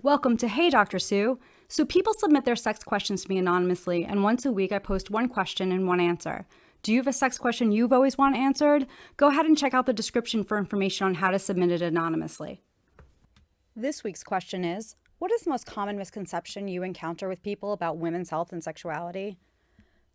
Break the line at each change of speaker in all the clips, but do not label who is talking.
Welcome to Hey Dr. Sue. So people submit their sex questions to me anonymously, and once a week I post one question and one answer. Do you have a sex question you've always wanted answered? Go ahead and check out the description for information on how to submit it anonymously. This week's question is, what is the most common misconception you encounter with people about women's health and sexuality?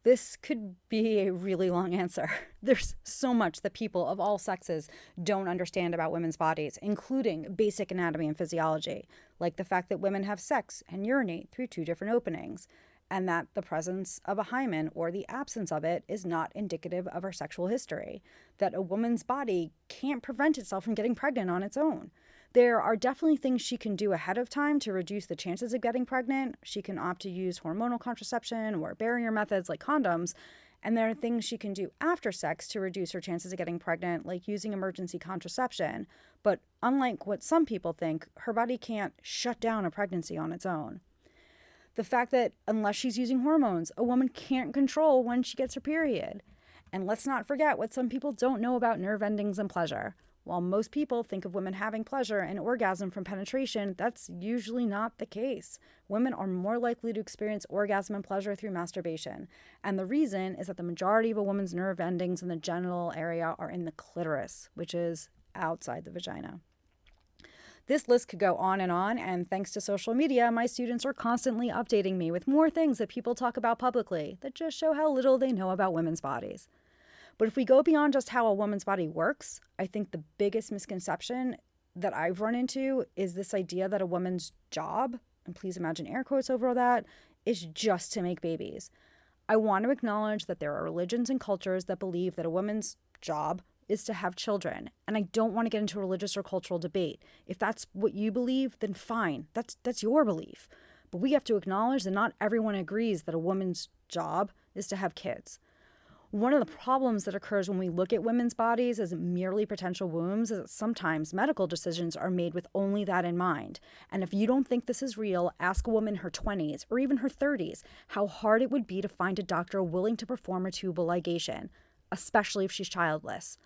This could be a really long answer. There's so much that people of all sexes don't understand about women's bodies, including basic anatomy and physiology, like the fact that women have sex and urinate through two different openings, and that the presence of a hymen or the absence of it is not indicative of our sexual history, that a woman's body can't prevent itself from getting pregnant on its own. There are definitely things she can do ahead of time to reduce the chances of getting pregnant. She can opt to use hormonal contraception or barrier methods like condoms. And there are things she can do after sex to reduce her chances of getting pregnant, like using emergency contraception. But unlike what some people think, her body can't shut down a pregnancy on its own. The fact that unless she's using hormones, a woman can't control when she gets her period. And let's not forget what some people don't know about nerve endings and pleasure. While most people think of women having pleasure and orgasm from penetration, that's usually not the case. Women are more likely to experience orgasm and pleasure through masturbation. And the reason is that the majority of a woman's nerve endings in the genital area are in the clitoris, which is outside the vagina. This list could go on, and thanks to social media, my students are constantly updating me with more things that people talk about publicly that just show how little they know about women's bodies. But if we go beyond just how a woman's body works, I think the biggest misconception that I've run into is this idea that a woman's job, and please imagine air quotes over that, is just to make babies. I want to acknowledge that there are religions and cultures that believe that a woman's job is to have children. And I don't want to get into a religious or cultural debate. If that's what you believe, then fine. That's your belief. But we have to acknowledge that not everyone agrees that a woman's job is to have kids. One of the problems that occurs when we look at women's bodies as merely potential wombs is that sometimes medical decisions are made with only that in mind. And if you don't think this is real, ask a woman in her 20s or even her 30s how hard it would be to find a doctor willing to perform a tubal ligation, especially if she's childless.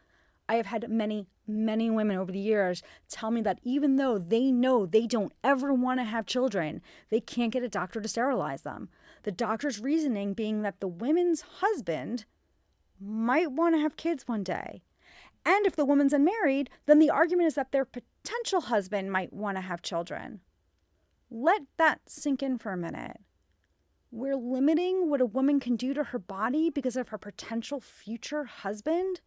I have had many women over the years tell me that even though they know they don't ever want to have children, they can't get a doctor to sterilize them. The doctor's reasoning being that the woman's husband might want to have kids one day. And if the woman's unmarried, then the argument is that their potential husband might want to have children. Let that sink in for a minute. We're limiting what a woman can do to her body because of her potential future husband?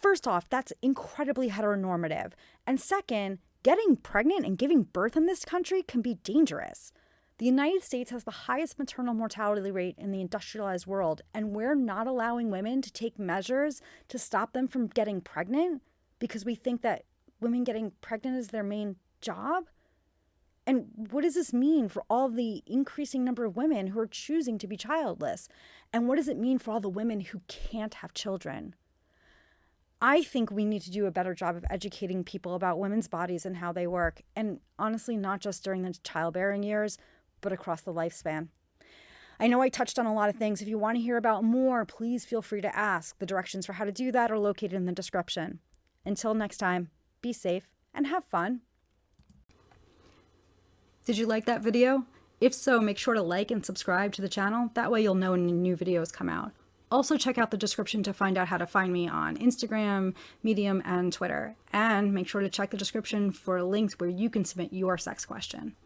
First off, that's incredibly heteronormative. And second, getting pregnant and giving birth in this country can be dangerous. The United States has the highest maternal mortality rate in the industrialized world, and we're not allowing women to take measures to stop them from getting pregnant because we think that women getting pregnant is their main job? And what does this mean for all the increasing number of women who are choosing to be childless? And what does it mean for all the women who can't have children? I think we need to do a better job of educating people about women's bodies and how they work, and honestly, not just during the childbearing years, but across the lifespan. I know I touched on a lot of things. If you want to hear about more, please feel free to ask. The directions for how to do that are located in the description. Until next time, be safe and have fun. Did you like that video? If so, make sure to like and subscribe to the channel. That way you'll know when new videos come out. Also check out the description to find out how to find me on Instagram, Medium, and Twitter. And make sure to check the description for links where you can submit your sex question.